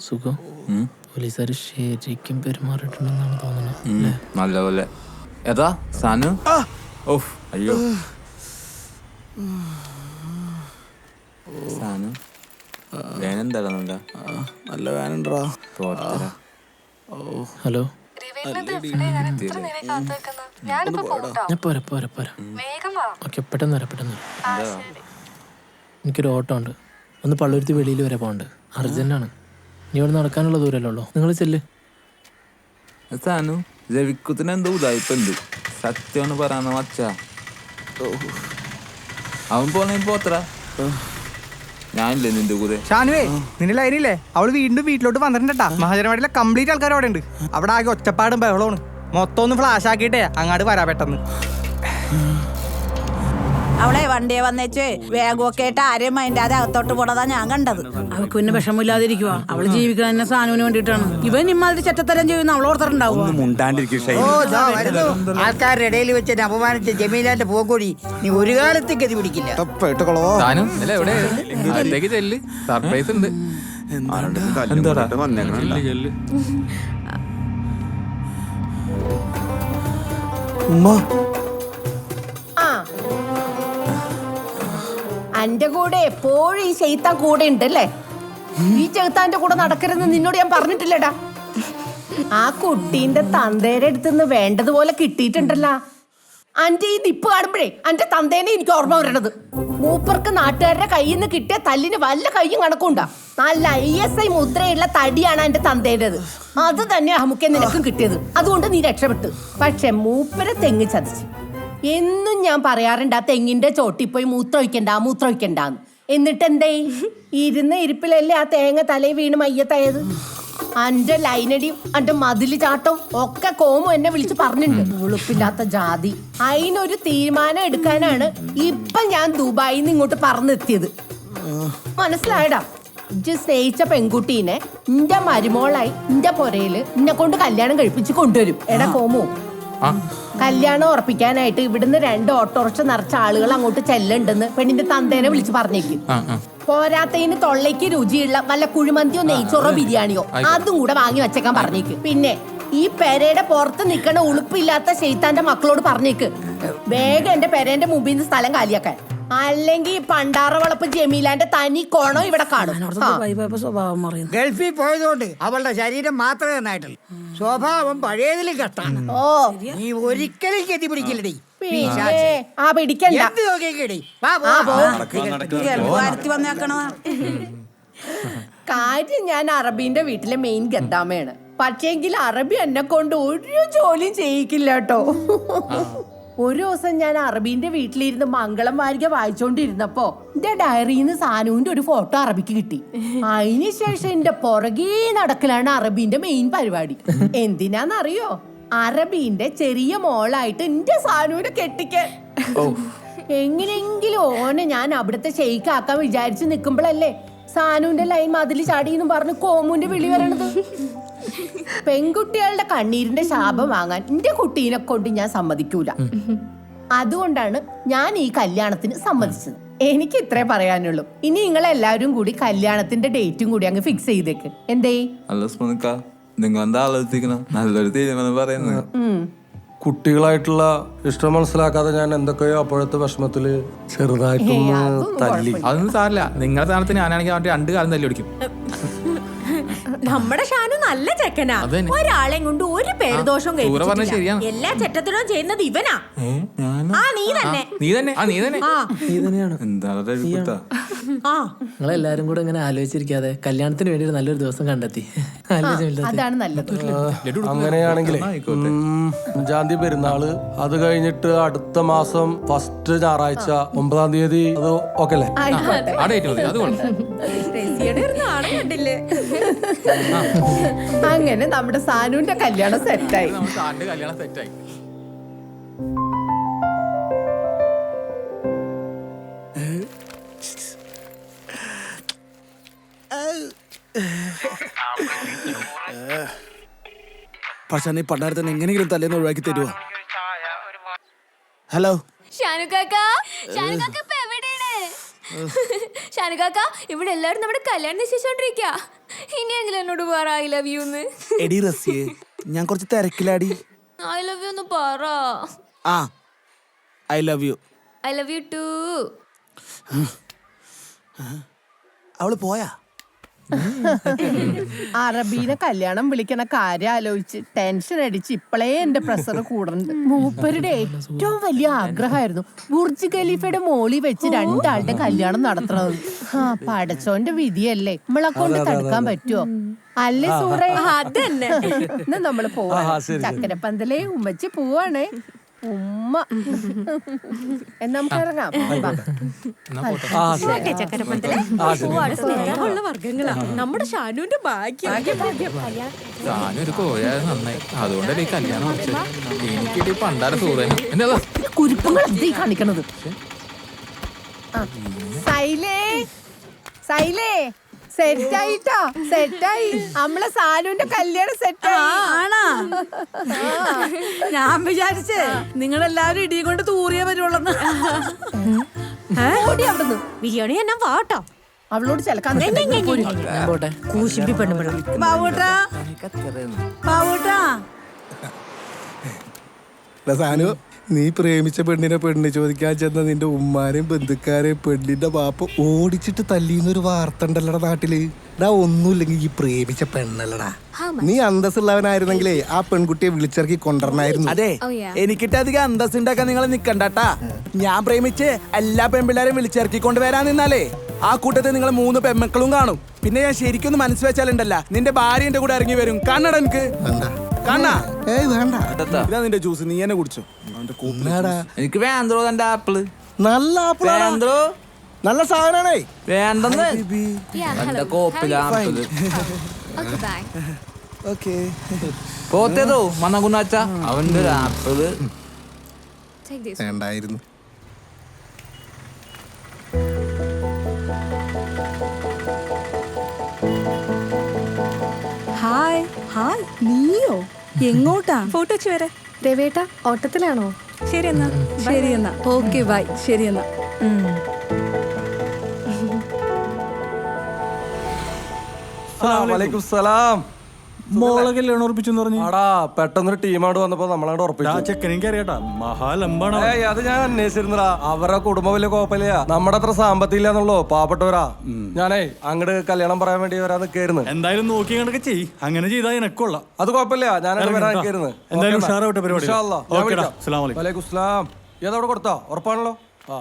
സുഖം. പോലീസുകാർ ശരിക്കും പെരുമാറിയിട്ടുണ്ടെന്നാണ് തോന്നുന്നത്. നല്ലപോലെ. ഏതാ സാനു? ഓഫ് അയ്യോ സാനു വേനെന്താ? നല്ല വേനുണ്ടാ. ഹലോ, ഞാൻ പോരാ. ഓക്കെ, പെട്ടെന്ന് വരാം. എനിക്കൊരു ഓട്ടോ ഉണ്ട്. ഒന്ന് പള്ളുരുത്തി വെളിയിൽ വരെ പോകണ്ട്. അർജന്റാണ്. നീ ഇവിടെ നടക്കാനുള്ള ദൂരമല്ലേ ഉള്ളൂ. നിങ്ങൾ ചെല്ല്. സാനു രവിക്കുത്തിന് എന്തോ ഉദായിപ്പുണ്ട്. സത്യം പറയാന്ന് വച്ചാ അവൻ പോണേ പോത്ര. ഞാനില്ലേ നിന്റെ കൂടെ. ഷാനുവേ, നിന്റെ ലൈനില്ലേ? അവള് വീണ്ടും വീട്ടിലോട്ട് വന്നിട്ടുണ്ടാ. മഹാജനവാടിയിലെ കംപ്ലീറ്റ് ആൾക്കാർ അവിടെ ഉണ്ട്. അവിടെ ആകെ ഒച്ചപ്പാടും ബഹളമാണ്. മൊത്തം ഒന്ന് ഫ്ലാഷ് ആക്കിയിട്ടേ അങ്ങാട് വരാ പെട്ടെന്ന്. അവളെ വണ്ടിയെ വന്നേച്ച് വേഗമൊക്കെ ആയിട്ട് ആരെയും മൈൻഡാതെ അകത്തോട്ട് പോണതാ ഞാൻ കണ്ടത്. അവൾക്ക് പിന്നെ വിഷമില്ലാതിരിക്കുക. അവള് ജീവിക്കണ തന്നെ സാനുവിന് വേണ്ടിയിട്ടാണ്. ഇവൻ ഇമ്മാതിരി ചെറ്റത്തരം ചെയ്യുന്ന അവൾ ഓർത്തിട്ടുണ്ടാവുക. ആൾക്കാരുടെ ഇടയിൽ വെച്ച് അപമാനിച്ച ജമീലാന്റെ പോകൂടി നീ ഒരു കാലത്ത് ഗതി പിടിക്കില്ല. സർപ്രൈസ് ഉണ്ട്. അന്റെ കൂടെ എപ്പോഴും ഈ ചെയ്ത്താൻ കൂടെ ഉണ്ടല്ലേ? ഈ ചെറുത്താന്റെ കൂടെ നടക്കരുതെന്ന് നിന്നോട് ഞാൻ പറഞ്ഞിട്ടില്ലടാ. ആ കുട്ടീന്റെ തന്തേരെ അടുത്തുനിന്ന് വേണ്ടതുപോലെ കിട്ടിയിട്ടുണ്ടല്ലോ. അന്റെ ഈ നിപ്പ് കാണുമ്പോഴേ അന്റെ തന്തേനെ എനിക്ക് ഓർമ്മ വരണത്. മൂപ്പർക്ക് നാട്ടുകാരുടെ കയ്യിൽ നിന്ന് കിട്ടിയ തല്ലിന് വല്ല കയ്യും കണക്കുണ്ടാ. നല്ല ISI മുദ്രയുള്ള തടിയാണ് എന്റെ തന്തേൻ്റെത്. അത് തന്നെ നമുക്ക് നിനക്കും കിട്ടിയത്. അതുകൊണ്ട് നീ രക്ഷപ്പെട്ടു. പക്ഷെ മൂപ്പരെ തെങ്ങ് ചതിച്ചു. എന്നും ഞാൻ പറയാറുണ്ട് ആ തെങ്ങിന്റെ ചോട്ടിപ്പോയി മൂത്രമൊഴിക്കണ്ടാന്ന്. എന്നിട്ട് എന്തേ? ഇരുന്ന ഇരിപ്പിലല്ലേ ആ തേങ്ങ തലയിൽ വീണ് മയ്യത്തായത്. അന്റെ ലൈനടിയും അന്റെ മതില് ചാട്ടവും ഒക്കെ കോമു എന്നെ വിളിച്ച് പറഞ്ഞിട്ടുണ്ട്. ഉളുപ്പില്ലാത്ത ജാതി. അതിനൊരു തീരുമാനം എടുക്കാനാണ് ഇപ്പൊ ഞാൻ ദുബായിൽ നിന്ന് ഇങ്ങോട്ട് പറന്നെത്തിയത്. മനസ്സിലായടാ? ഇജ്ജ് സ്നേഹിച്ച പെൺകുട്ടീനെ എന്റെ മരുമോളായി എന്റെ പൊരയില് എന്നെ കൊണ്ട് കല്യാണം കഴിപ്പിച്ച് കൊണ്ടുവരും. എടാ കോമു, കല്യാണം ഉറപ്പിക്കാനായിട്ട് ഇവിടുന്ന് 2 ഓട്ടോറിക്ഷ നിറച്ച ആളുകൾ അങ്ങോട്ട് ചെല്ലുണ്ടെന്ന് പെണ്ണിന്റെ തന്തേനെ വിളിച്ച് പറഞ്ഞേക്കും. പോരാത്തതിന് തൊള്ളയ്ക്ക് രുചിയുള്ള വല്ല കുഴിമന്തിയോ നെയ്ച്ചോറോ ബിരിയാണിയോ അതും കൂടെ വാങ്ങി വെച്ചേക്കാൻ പറഞ്ഞേക്ക്. പിന്നെ ഈ പെരയുടെ പുറത്ത് നിൽക്കണ ഉളുപ്പില്ലാത്ത ശൈത്താന്റെ മക്കളോട് പറഞ്ഞേക്ക് വേഗം എന്റെ പെരേന്റെ മുമ്പിൽ നിന്ന് സ്ഥലം കാലിയാക്കാൻ. അല്ലെങ്കിൽ പണ്ടാറ വളപ്പ് ജമീലാന്റെ തനി കോണോ ഇവിടെ കാണും. സ്വഭാവം മാറിയത് ഗൾഫിൽ പോയതുകൊണ്ട് അവളുടെ ശരീരം മാത്രമേ നന്നായിട്ടുള്ളൂ. സ്വഭാവം പഴയതിലും കഷ്ടാണ്. ഓ, നീ ഒരിക്കലും ഗതി പിടിക്കില്ലടി. കാര്യം ഞാൻ അറബീന്റെ വീട്ടിലെ മെയിൻ ഗദ്ദാമയാണ്. പക്ഷേങ്കിൽ അറബി എന്നെ കൊണ്ട് ഒരു ജോലിയും ചെയ്യിക്കില്ല കേട്ടോ. ഒരു ദിവസം ഞാൻ അറബീന്റെ വീട്ടിലിരുന്ന് മംഗളം വാരിക വായിച്ചോണ്ടിരുന്നപ്പോ എന്റെ ഡയറിന്ന് സാനുവിന്റെ ഒരു ഫോട്ടോ അറബിക്ക് കിട്ടി. അതിനുശേഷം എന്റെ പുറകെ നടക്കലാണ് അറബീന്റെ മെയിൻ പരിപാടി. എന്തിനാന്നറിയോ? അറബീന്റെ ചെറിയ മോളായിട്ട് എന്റെ സാനുവിനെ കെട്ടിക്കാൻ. എങ്ങനെയെങ്കിലും ഓനെ ഞാൻ അവിടുത്തെ ഷെയ്ക്കാക്കാൻ വിചാരിച്ചു നിക്കുമ്പോഴല്ലേ സാനുവിന്റെ ലൈൻ മതില് ചാടിയെന്ന് പറഞ്ഞ് കോമുന്റെ വിളി വരണത്. പെൺകുട്ടികളുടെ കണ്ണീരിന്റെ ശാപം വാങ്ങാൻ എന്റെ കുട്ടീനെ കൊണ്ട് ഞാൻ സമ്മതിക്കൂല. അതുകൊണ്ടാണ് ഞാൻ ഈ കല്യാണത്തിന് സമ്മതിച്ചത്. എനിക്ക് ഇത്രേ പറയാനുള്ളൂ. ഇനി നിങ്ങളെല്ലാവരും കൂടി കല്യാണത്തിന്റെ ഡേറ്റും കൂടി അങ്ങ് ഫിക്സ് ചെയ്തേക്ക്. എന്തേ? നിങ്ങൾ എന്താ ആലോചിക്കണം? നല്ലൊരു തീരുമാനം പറയുന്നത്. കുട്ടികളായിട്ടുള്ള ഇഷ്ടം മനസ്സിലാക്കാതെ ഞാൻ എന്തൊക്കെയോ അപ്പോഴത്തെ വിഷമത്തില് ചെറുതായിട്ടൊന്ന് തല്ലി. അതൊന്നും സാറില്ല. നിങ്ങളുടെ സ്ഥാനത്ത് ഞാനാണെങ്കിൽ അവന്റെ 2 കാലം തല്ലി ഓടിക്കും. നമ്മുടെ ഷാനു നല്ല ചെക്കനാ. ഒരാളെ കൊണ്ട് ഒരു പേരുദോഷം ശരിയാ. എല്ലാ ചെറ്റത്തിലും ചെയ്യുന്നത് ഇവനാ. നീ തന്നെ. നിങ്ങളെല്ലാരും കൂടെ ഇങ്ങനെ ആലോചിച്ചിരിക്കാതെ കല്യാണത്തിന് വേണ്ടി നല്ലൊരു ദിവസം കണ്ടെത്തി. അതാണ് നല്ലത്. അങ്ങനെയാണെങ്കിൽ 5-ാം തീയതി പെരുന്നാള്, അത് കഴിഞ്ഞിട്ട് അടുത്ത മാസം ഫസ്റ്റ് ഞായറാഴ്ച 9-ാം തീയതി. അത് ഓക്കെ അല്ലേ? അങ്ങനെ നമ്മുടെ സാനുവിന്റെ കല്യാണം സെറ്റായി. പക്ഷെ നീ പണ്ടാരത്തിന് എങ്ങനെയെങ്കിലും തലേന്ന് ഒഴിവാക്കി തരുമോ? ഹലോ ഷാനുകാക്ക ഇവിടെ എല്ലാവരും നമ്മുടെ കല്യാണം നിശ്ചയിച്ചോണ്ടിരിക്ക. ഇനിയെങ്കിലും എന്നോട് പറ ഐ ലവ് യു എന്ന്. എടി റസിയെ, ഞാൻ കുറച്ച് തിരക്കിലാടി. ഐ ലവ് യു എന്ന് പറ. ആ, I love you. I love you too. അവള് പോയാ? അറബീനെ കല്യാണം വിളിക്കണ കാര്യം ആലോചിച്ച് ടെൻഷൻ അടിച്ച് ഇപ്പളേ എന്റെ പ്രഷർ കൂടുന്നുണ്ട്. മൂപ്പരുടെ ഏറ്റവും വലിയ ആഗ്രഹമായിരുന്നു ബുർജ് ഖലീഫയുടെ മോളി വെച്ച് രണ്ടാളുടെ കല്യാണം നടത്തണത്. ആ പടച്ചോന്റെ വിധിയല്ലേ, നമ്മളെ കൊണ്ട് തടുക്കാൻ പറ്റുമോ? അല്ലേ സൂറേ? അതന്നെ. എന്നാ നമ്മള് പോവാ. ചക്കരപ്പന്തലേ ഉമ്മച്ചി പോവാണേ. ഉമ്മ എന്നാ നമുക്ക് ഇറങ്ങാം. സ്നേഹമുള്ള വർഗങ്ങളാ നമ്മുടെ ഷാനുവിന്റെ ഭാഗ്യം. ഞാനൊരു കോയായത് നന്നായി, അതുകൊണ്ടല്ലേ ഈ കല്യാണം വിളിച്ചത്. എനിക്കിട്ട് പണ്ടാര സൂറേന എന്നതാ കുരുപ്പങ്ങൾ എന്തീ കാണിക്കണത്? സൈലേ സൈലേ, സെറ്റായിട്ടോ, സെറ്റായി. നമ്മളെ സാനുവിന്റെ കല്യാണം സെറ്റായി. ആണാ? ഞാൻ വിചാരിച്ചേ നിങ്ങളെല്ലാവരും ഇടിയും കൊണ്ട് തൂറിയേ വരുവുള്ളന്ന്. ഓടി അവിടുന്ന്. ബിരിയാണി എന്നാ വാട്ടോ. അവളോട് ചിലക്കാൻ പോട്ടെ. കൂശിമ്പി പെണ്ണുപിള്ള. ബാബൂട്ടാ, ബാബൂട്ടാ, സാനു, നീ പ്രേമിച്ച പെണ്ണിനെ ചോദിക്കാൻ ചെന്ന നിന്റെ ഉമ്മാരെയും ബന്ധുക്കാരെയും പെണ്ണിന്റെ ബാപ്പ ഓടിച്ചിട്ട് തല്ലിന്നൊരു വാർത്ത ഉണ്ടല്ലടാ നാട്ടില്. ഒന്നുമില്ലെങ്കിൽ ഈ പ്രേമിച്ച പെണ്ണല്ലടാ. നീ അന്തസ്സുള്ളവനായിരുന്നെങ്കിലേ ആ പെൺകുട്ടിയെ വിളിച്ചിറക്കി കൊണ്ടുവരണായിരുന്നു. അതെ, എനിക്കിട്ട് അധികം അന്തസ് ഉണ്ടാക്കാൻ നിങ്ങൾ നിക്കണ്ടാട്ടാ. ഞാൻ പ്രേമിച്ച് എല്ലാ പെൺപിള്ളേരെയും വിളിച്ചിറക്കിക്കൊണ്ട് വരാൻ നിന്നാലേ ആ കൂട്ടത്തിൽ നിങ്ങൾ 3 പെൺമക്കളും കാണും. പിന്നെ ഞാൻ ശരിക്കൊന്ന് മനസ്സ് വെച്ചാലുണ്ടല്ല, നിന്റെ ഭാര്യ എന്റെ കൂടെ ഇറങ്ങി വരും. കാണടാ എനിക്ക് കാണാ. ഇതാ നിന്റെ ജ്യൂസ്, നീ എന്നെ കുടിച്ചോ. എനിക്ക് വേണ്ടോ തന്റെ ആപ്പിള്? നല്ല ആപ്പിളാണോ? നല്ല സാധനാണേ. വേണ്ടെന്ന് എന്റെ കോപ്പിലാപ്പിള്. പോത്തേതോ മണ്ണകുന്നാച്ച അവന്റെ ഒരു ആപ്പിള് വേണ്ടായിരുന്നു. Hi hi. നീയോ എങ്ങോട്ടാ? ഫോട്ടോ വെച്ച് വരെ. രവേട്ട ഓട്ടത്തിലാണോ? ശരി എന്നാ, ശരി എന്നാ, ഓക്കെ ബൈ. ശരി എന്നാ. വലൈക്കും സലാം. മോളെ കല്യാണം ഉറപ്പിച്ചെന്ന് പറഞ്ഞു. ആടാ, പെട്ടെന്നൊരു ടീമോട് വന്നപ്പോ നമ്മളങ്ങോട്ട് ഉറപ്പിച്ചു. ചെക്കനെനിക്ക് അറിയാട്ടാ, മഹാലമ്പാണ്. അത് ഞാൻ അന്വേഷിച്ചിരുന്നടാ. അവരുടെ കുടുംബം വലിയ കോപ്പല്ല, നമ്മുടെ അത്ര സാമ്പത്തികം ഇല്ലാന്നുള്ളൂ, പാവപ്പെട്ടവരാ. ഞാനേ അങ്ങോട്ട് കല്യാണം പറയാൻ വേണ്ടി വരാൻ നിൽക്കായിരുന്നു. എന്തായാലും നോക്കി കണക്ക് ചെയ്, അങ്ങനെ ചെയ്താൽ എനക്കൊള്ളാം. അത് കുഴപ്പമില്ല, ഞാനത് വരാൻ നിൽക്കായിരുന്നു. എന്തായാലും ഉഷാറാവട്ടെ പരിപാടി. വലൈക്കും സ്ലാം. ഏതവിടെ കൊടുത്താ? ഉറപ്പാണല്ലോ. ആ